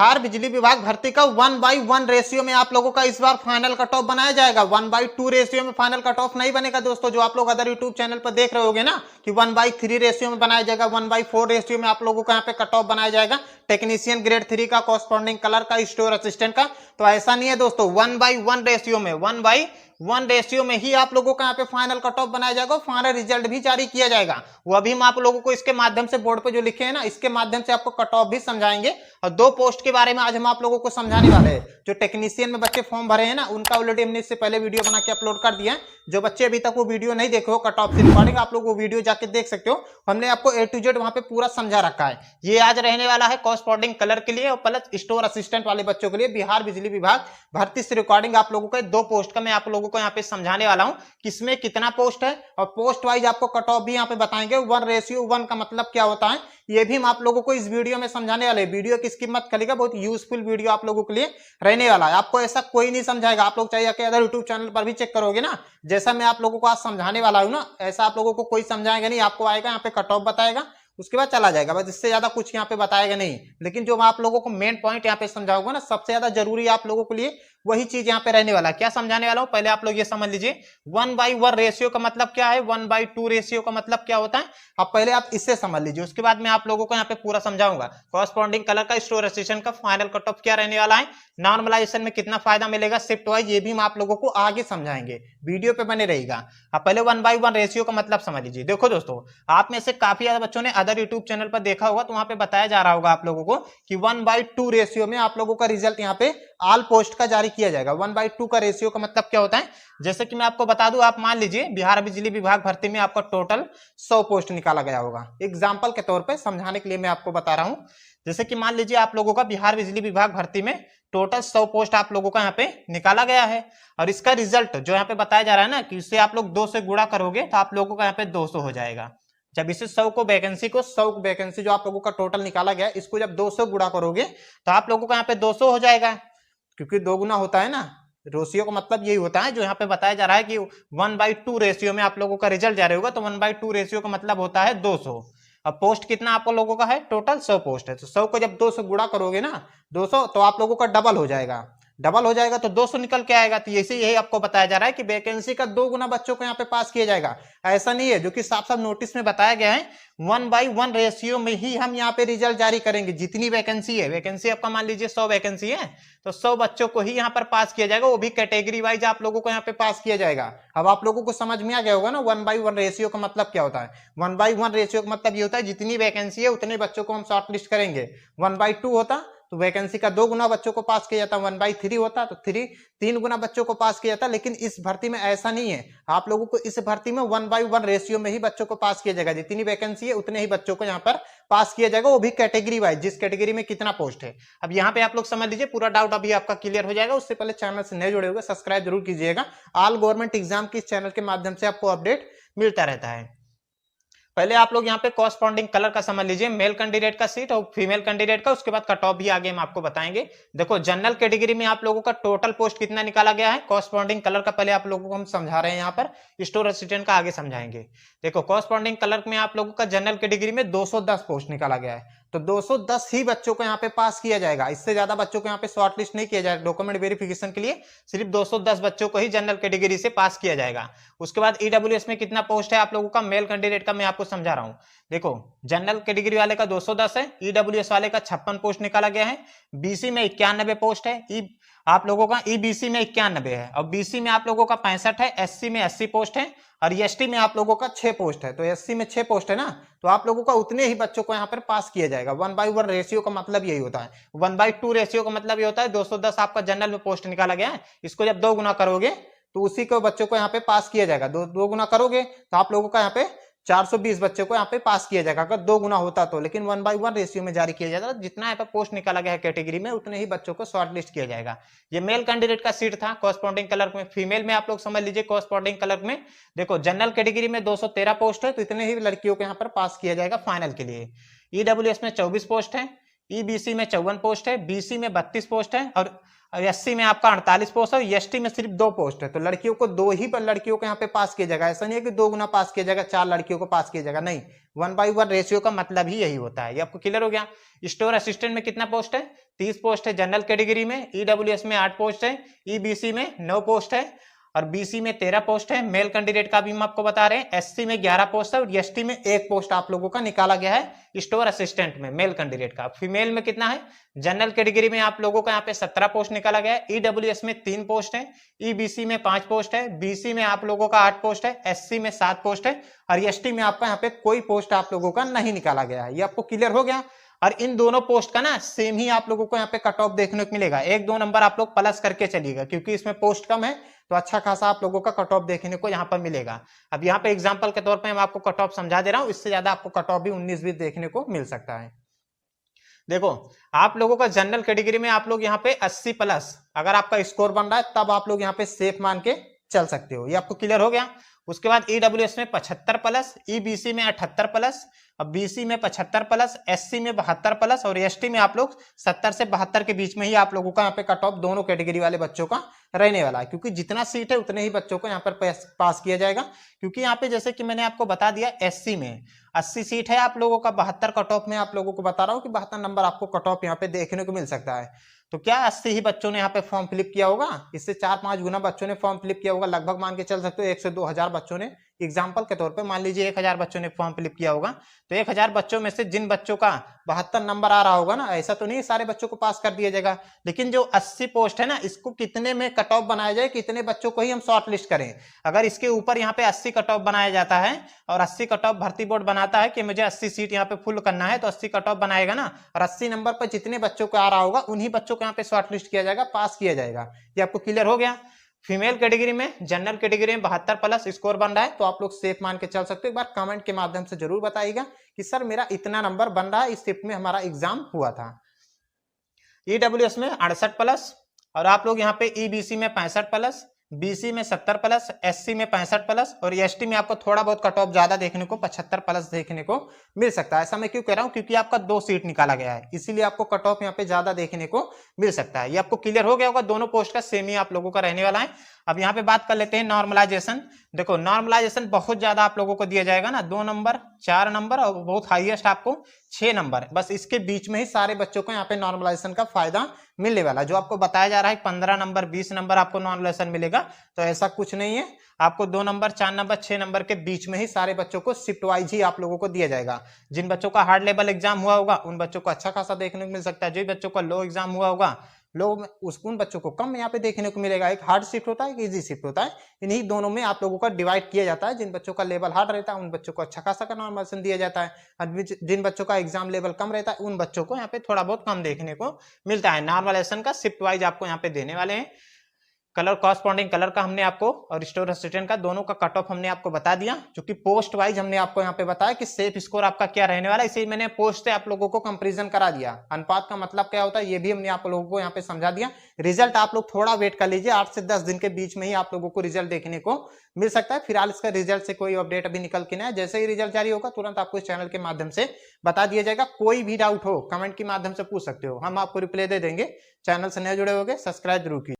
बिहार बिजली विभाग भर्ती का 1:1 रेशियो में आप लोगों का इस बार फाइनल कट ऑफ बनाया जाएगा। 1:2 रेशियो में फाइनल कट ऑफ नहीं बनेगा दोस्तों, जो आप लोग अदर यूट्यूब चैनल पर देख रहे होगे ना कि 1:3 रेशियो में बनाया जाएगा, 1:4 रेशियो में आप लोगों का यहाँ पे कट ऑफ बनाया जाएगा टेक्नीशियन ग्रेड 3 का, कॉरस्पॉन्डिंग कलर का, स्टोर असिस्टेंट का। तो ऐसा नहीं है दोस्तों, 1:1 रेशियो में 1:1 रेशियो में ही आप लोगों का यहाँ पे फाइनल कट ऑफ बनाया जाएगा, फाइनल रिजल्ट भी जारी किया जाएगा। वो अभी हम आप लोगों को इसके माध्यम से बोर्ड पे जो लिखे हैं ना, इसके माध्यम से आपको कट ऑफ भी समझाएंगे। और 2 पोस्ट के बारे में आज हम आप लोगों को समझाने वाले हैं। जो टेक्नीशियन में बच्चे फॉर्म भरे हैं ना, उनका ऑलरेडी हमने इससे पहले वीडियो बना के अपलोड कर दिया है। जो बच्चे अभी तक वो वीडियो नहीं देखे हो कट ऑफ से रिकॉर्डिंग, आप लोग वो वीडियो जाके देख सकते हो। हमने आपको A to Z वहां पे पूरा समझा रखा है। ये आज रहने वाला है कॉरस्पॉन्डिंग कलर के लिए और प्लस स्टोर असिस्टेंट वाले बच्चों के लिए। बिहार बिजली विभाग भर्ती से रिकॉर्डिंग आप लोगों को 2 पोस्ट का मैं आप लोगों को यहाँ पे समझाने वाला हूँ, किसमें कितना पोस्ट है और पोस्ट वाइज आपको कट ऑफ भी यहाँ पे बताएंगे। 1:1 का मतलब क्या होता है ये भी हम आप लोगों को इस वीडियो में समझाने वाले। वीडियो की स्किप मत करिएगा, बहुत यूजफुल वीडियो आप लोगों के लिए रहने वाला है। आपको ऐसा कोई नहीं समझाएगा, आप लोग चाहिए कि अदर यूट्यूब चैनल पर भी चेक करोगे ना, जैसा मैं आप लोगों को आज समझाने वाला हूँ ना, ऐसा आप लोगों को कोई समझाएगा नहीं। आपको आएगा यहाँ पे कट ऑफ बताएगा, उसके बाद चला जाएगा, बस इससे ज्यादा कुछ यहाँ पे बताएगा नहीं। लेकिन जो मैं आप लोगों को मेन पॉइंट यहाँ पे समझाऊंगा ना, सबसे ज्यादा जरूरी आप लोगों के लिए वही चीज यहाँ पे रहने वाला है। क्या समझाने वाला हूँ पहले आप लोग ये समझ लीजिए। 1:1 रेशियो का मतलब क्या है, 1:2 रेशियो का मतलब क्या होता है, अब पहले आप इससे समझ लीजिए, उसके बाद मैं आप लोगों को यहाँ पे पूरा समझाऊंगा। कॉरस्पॉन्डिंग कलर का, स्टोर असिस्टेंट का फाइनल कट ऑफ क्या रहने वाला है, नॉर्मलाइजेशन में कितना फायदा मिलेगा, शिफ्ट वाइज, ये भी हम आप लोगों को आगे समझाएंगे, वीडियो पे बने रहेगा। अब पहले 1:1 रेशियो का मतलब समझ लीजिए। देखो दोस्तों, आप में से काफी ज्यादा बच्चों ने अदर यूट्यूब चैनल पर देखा होगा, तो वहां पे बताया जा रहा होगा आप लोगों को कि 1:2 रेशियो में आप लोगों का रिजल्ट यहाँ पे ऑल पोस्ट का जारी किया जाएगा। 1:2 का रेशियो का मतलब क्या होता है, जैसे कि मैं आपको बता दूं, आप मान लीजिए बिहार बिजली विभाग भर्ती में आपका टोटल 100 पोस्ट निकाला गया होगा। एग्जांपल के तौर पे समझाने के लिए मैं आपको बता रहा हूं। जैसे कि मान लीजिए आप लोगों का बिहार बिजली विभाग भर्ती में टोटल 100 पोस्ट आप लोगों का यहाँ पे निकाला गया है, और इसका रिजल्ट जो यहाँ पे बताया जा रहा है ना कि इससे आप लोग 2 से गुणा करोगे तो आप लोगों का यहाँ पे 200 हो जाएगा। जब इसे 100 वैकेंसी जो आप लोगों का टोटल निकाला गया, इसको जब 200 गुणा करोगे तो आप लोगों का यहाँ पे 200 हो जाएगा, क्योंकि 2 गुना होता है ना। रेशियो का मतलब यही होता है जो यहाँ पे बताया जा रहा है कि 1:2 रेशियो में आप लोगों का रिजल्ट जारी होगा, तो 1:2 रेशियो का मतलब होता है 200। अब पोस्ट कितना आप लोगों का है, टोटल 100 पोस्ट है, तो 100 को जब 2 से गुणा करोगे ना 200, तो आप लोगों का डबल हो जाएगा। डबल हो जाएगा तो 200 निकल के आएगा। तो यही आपको बताया जा रहा है कि वैकेंसी का 2 गुना बच्चों को यहाँ पे पास किया जाएगा। ऐसा नहीं है, जो कि साफ साफ नोटिस में बताया गया है, 1:1 रेशियो में ही हम यहाँ पे रिजल्ट जारी करेंगे। जितनी वैकेंसी है, वैकेंसी आपका मान लीजिए 100 वैकेंसी है, तो 100 बच्चों को ही यहाँ पर पास किया जाएगा, वो भी कैटेगरी वाइज आप लोगों को यहाँ पे पास किया जाएगा। अब आप लोगों को समझ में आ गया होगा ना 1:1 रेशियो का मतलब क्या होता है। 1:1 रेशियो का मतलब ये होता है जितनी वैकेंसी है उतने बच्चों को हम शॉर्टलिस्ट करेंगे। 1:2 होता तो वैकेंसी का 2 गुना बच्चों को पास किया जाता, 1:3 होता तो 3 गुना बच्चों को पास किया जाता। लेकिन इस भर्ती में ऐसा नहीं है, आप लोगों को इस भर्ती में 1:1 रेशियो में ही बच्चों को पास किया जाएगा। जितनी वैकेंसी है उतने ही बच्चों को यहाँ पर पास किया जाएगा, वो भी कैटेगरी वाइज, जिस कैटेगरी में कितना पोस्ट है। अब यहाँ पे आप लोग समझ लीजिए, पूरा डाउट अभी आपका क्लियर हो जाएगा। उससे पहले चैनल से नए जुड़े होंगे, सब्सक्राइब जरूर कीजिएगा। ऑल गवर्नमेंट एग्जाम की इस चैनल के माध्यम से आपको अपडेट मिलता रहता है। पहले आप लोग यहाँ पे कॉरस्पॉन्डिंग कलर का समझ लीजिए, मेल कैंडिडेट का सीट और फीमेल कैंडिडेट का, उसके बाद कट ऑफ भी आगे हम आपको बताएंगे। देखो, जनरल कैटेगरी में आप लोगों का टोटल पोस्ट कितना निकाला गया है, कॉरस्पॉन्डिंग कलर का पहले आप लोगों को हम समझा रहे हैं, यहाँ पर स्टोर असिस्टेंट का आगे समझाएंगे। देखो, कॉरस्पॉन्डिंग कलर में आप लोगों का जनरल कैटेगरी में 210 पोस्ट निकाला गया है, तो 210 ही बच्चों को यहाँ पे पास किया जाएगा। इससे ज्यादा बच्चों को यहाँ पे शॉर्टलिस्ट नहीं किया जाएगा। डॉक्यूमेंट वेरिफिकेशन के लिए सिर्फ 210 बच्चों को ही जनरल कैटेगरी से पास किया जाएगा। उसके बाद ईडब्ल्यूएस में कितना पोस्ट है आप लोगों का, मेल कैंडिडेट का मैं आपको समझा रहा हूँ। देखो, जनरल कैटेगरी वाले का 210 है, ईडब्ल्यूएस वाले का 56 पोस्ट निकाला गया है, बीसी में 91 पोस्ट है, आप लोगों का ईबीसी में 91 है, और बीसी में आप लोगों का 65 है, एससी में 80 पोस्ट है, और एसटी में आप लोगों का 6 पोस्ट है। तो एससी में 6 पोस्ट है ना, तो आप लोगों का उतने ही बच्चों को यहाँ पर पास किया जाएगा। 1:1 रेशियो का मतलब यही होता है। 1:2 रेशियो का मतलब ये होता है 210 आपका जनरल में पोस्ट निकाला गया है, इसको जब 2 गुना करोगे तो उसी को बच्चों को यहाँ पे पास किया जाएगा। 2 गुना करोगे तो आप लोगों का यहाँ पे 420 बच्चों को यहाँ पे पास किया जाएगा, अगर 2 गुना होता तो। लेकिन 1:1 रेशियो में जारी किया जाएगा, जितना यहाँ पे पोस्ट निकाला गया है कैटेगरी में उतने ही बच्चों को शॉर्ट लिस्ट किया जाएगा। ये मेल कैंडिडेट का सीट था कॉरस्पॉन्डिंग कलर में। फीमेल में आप लोग समझ लीजिए, कॉरस्पॉन्डिंग कलर में देखो, जनरल कैटेगरी में 213 पोस्ट है, तो इतने ही लड़कियों को यहाँ पर पास किया जाएगा फाइनल के लिए। ईडब्ल्यूएस में 24 पोस्ट है, ईबीसी में 54 पोस्ट है, बीसी में 32 पोस्ट है और एससी में आपका 48 पोस्ट है और एसटी में सिर्फ 2 पोस्ट है। तो लड़कियों को 2 ही लड़कियों को यहाँ पे पास किया जाएगा। ऐसा नहीं है कि 2 गुना पास किया जाएगा, 4 लड़कियों को पास किया जाएगा, नहीं। 1/1 रेशियो का मतलब ही यही होता है। ये आपको क्लियर हो गया। स्टोर असिस्टेंट में कितना पोस्ट है? 30 पोस्ट है जनरल कैटेगरी में। ईडब्ल्यूएस में 8 पोस्ट है, ईबीसी में 9 पोस्ट है और बीसी में 13 पोस्ट है। मेल कैंडिडेट का भी हम आपको बता रहे हैं। एससी में 11 पोस्ट है और एसटी में 1 पोस्ट आप लोगों का निकाला गया है स्टोर असिस्टेंट में मेल कैंडिडेट का। फीमेल में कितना है? जनरल कैटेगरी में आप लोगों का यहाँ पे 17 पोस्ट निकाला गया है। ईडब्ल्यूएस में 3 पोस्ट है, ईबीसी में 5 पोस्ट है, बीसी में आप लोगों का 8 पोस्ट है, एससी में 7 पोस्ट है और एसटी में आपका यहाँ पे कोई पोस्ट आप लोगों का नहीं निकाला गया है। ये आपको क्लियर हो गया। और इन दोनों पोस्ट का ना सेम ही आप लोगों को यहाँ पे कट ऑफ देखने को मिलेगा। 1-2 नंबर आप लोग प्लस करके चलिएगा क्योंकि इसमें पोस्ट कम है, तो अच्छा खासा आप लोगों का कट ऑफ देखने को यहाँ पर मिलेगा। अब यहाँ पे एग्जांपल के तौर पे मैं आपको कट ऑफ समझा दे रहा हूँ, इससे ज्यादा आपको कट ऑफ भी 19-20 देखने को मिल सकता है। देखो आप लोगों का जनरल कैटेगरी में आप लोग यहाँ पे 80 प्लस अगर आपका स्कोर बन रहा है तब आप लोग यहाँ पे सेफ मान के चल सकते हो। ये आपको क्लियर हो गया। उसके बाद ईडब्ल्यूएस में 75 प्लस, ईबीसी में 78 प्लस, अब बीसी में 75 प्लस, एससी में 72 प्लस और एसटी में आप लोग 70 से 72 के बीच में ही आप लोगों का यहाँ पे कट ऑफ दोनों कैटेगरी वाले बच्चों का रहने वाला है। क्योंकि जितना सीट है उतने ही बच्चों को यहाँ पर पास किया जाएगा। क्योंकि यहाँ पे जैसे कि मैंने आपको बता दिया एससी में 80 सीट है आप लोगों का, 72 कट ऑफ में आप लोगों को बता रहा हूँ कि 72 नंबर आपको कट ऑफ यहाँ पे देखने को मिल सकता है। तो क्या 80 ही बच्चों ने यहाँ पे फॉर्म फिलिप किया होगा? इससे 4-5 गुना बच्चों ने फॉर्म फिलिप किया होगा। लगभग मान के चल सकते हो 1 से 2 हजार बच्चों ने, एग्जाम्पल के तौर पे मान लीजिए 1000 बच्चों ने फॉर्म फिलिप किया होगा। तो 1000 बच्चों में से जिन बच्चों का 72 नंबर आ रहा होगा ना, ऐसा तो नहीं सारे बच्चों को पास कर दिया जाएगा। लेकिन जो 80 पोस्ट है ना, इसको कितने में कट ऑफ बनाया जाए, कितने बच्चों को ही हम शॉर्ट लिस्ट करें। अगर इसके ऊपर यहाँ पे 80 कट ऑफ बनाया जाता है और 80 कट ऑफ भर्ती बोर्ड बनाता है कि मुझे 80 सीट यहाँ पे फुल करना है, तो 80 कट ऑफ बनाएगा ना और 80 नंबर पर जितने बच्चों को आ रहा होगा उन्हीं बच्चों को यहाँ पे शॉर्ट लिस्ट किया जाएगा, पास किया जाएगा। ये आपको क्लियर हो गया। फीमेल कैटेगरी में जनरल कैटेगरी में 72 प्लस स्कोर बन रहा है, तो आप लोग सेफ मान के चल सकते हो। एक बार कमेंट के माध्यम से जरूर बताइएगा कि सर मेरा इतना नंबर बन रहा है, इस शिफ्ट में हमारा एग्जाम हुआ था। ईडब्ल्यूएस में 68 प्लस और आप लोग यहाँ पे ईबीसी में 65 प्लस, बीसी में 70 प्लस, एससी में 65 प्लस और एसटी में आपको थोड़ा बहुत कट ऑफ ज्यादा देखने को 75 प्लस देखने को मिल सकता है। ऐसा मैं क्यों कह रहा हूँ? क्योंकि आपका 2 सीट निकाला गया है, इसीलिए आपको कट ऑफ यहाँ पे ज्यादा देखने को मिल सकता है। ये आपको क्लियर हो गया होगा। दोनों पोस्ट का सेम ही आप लोगों का रहने वाला है। अब यहाँ पे बात कर लेते हैं नॉर्मलाइजेशन। देखो नॉर्मलाइजेशन बहुत ज्यादा आप लोगों को दिया जाएगा ना, 2 नंबर, 4 नंबर और बहुत हाईएस्ट आपको 6 नंबर। बस इसके बीच में ही सारे बच्चों को यहाँ पे नॉर्मलाइजेशन का फायदा मिलने वाला। जो आपको बताया जा रहा है 15 नंबर 20 नंबर आपको नॉर्मलाइजेशन मिलेगा, तो ऐसा कुछ नहीं है। आपको 2 नंबर 4 नंबर 6 नंबर के बीच में ही सारे बच्चों को शिफ्ट वाइज ही आप लोगों को दिया जाएगा। जिन बच्चों का हार्ड लेवल एग्जाम हुआ होगा उन बच्चों को अच्छा खासा देखने को मिल सकता है। जो बच्चों का लो एग्जाम हुआ होगा उन बच्चों को कम यहाँ पे देखने को मिलेगा। एक हार्ड शिफ्ट होता है, एक इजी शिफ्ट होता है। इन्हीं दोनों में आप लोगों का डिवाइड किया जाता है। जिन बच्चों का लेवल हार्ड रहता है उन बच्चों को अच्छा खासा का नॉर्मलाइजेशन दिया जाता है और जिन बच्चों का एग्जाम लेवल कम रहता है उन बच्चों को यहाँ पे थोड़ा बहुत कम देखने को मिलता है। नॉर्मलाइजेशन का शिफ्ट वाइज आपको यहाँ पे देने वाले हैं। कलर कॉरस्पॉन्डिंग कलर का हमने आपको और स्टोर असिस्टेंट का दोनों का कट ऑफ हमने आपको बता दिया, जो कि पोस्ट वाइज हमने आपको यहाँ पे बताया कि सेफ स्कोर आपका क्या रहने वाला है। इसे मैंने पोस्ट से आप लोगों को कंपैरिजन करा दिया। अनुपात का मतलब क्या होता है ये भी हमने आप लोगों को यहाँ पे समझा दिया। रिजल्ट आप लोग थोड़ा वेट कर लीजिए, 8 से 10 दिन के बीच में ही आप लोगों को रिजल्ट देखने को मिल सकता है। फिलहाल इसका रिजल्ट से कोई अपडेट अभी निकल के नहीं है। जैसे ही रिजल्ट जारी होगा तुरंत आपको इस चैनल के माध्यम से बता दिया जाएगा। कोई भी डाउट हो कमेंट के माध्यम से पूछ सकते हो, हम आपको रिप्लाई दे देंगे। चैनल से नए जुड़े होगे सब्सक्राइब जरूर कीजिए।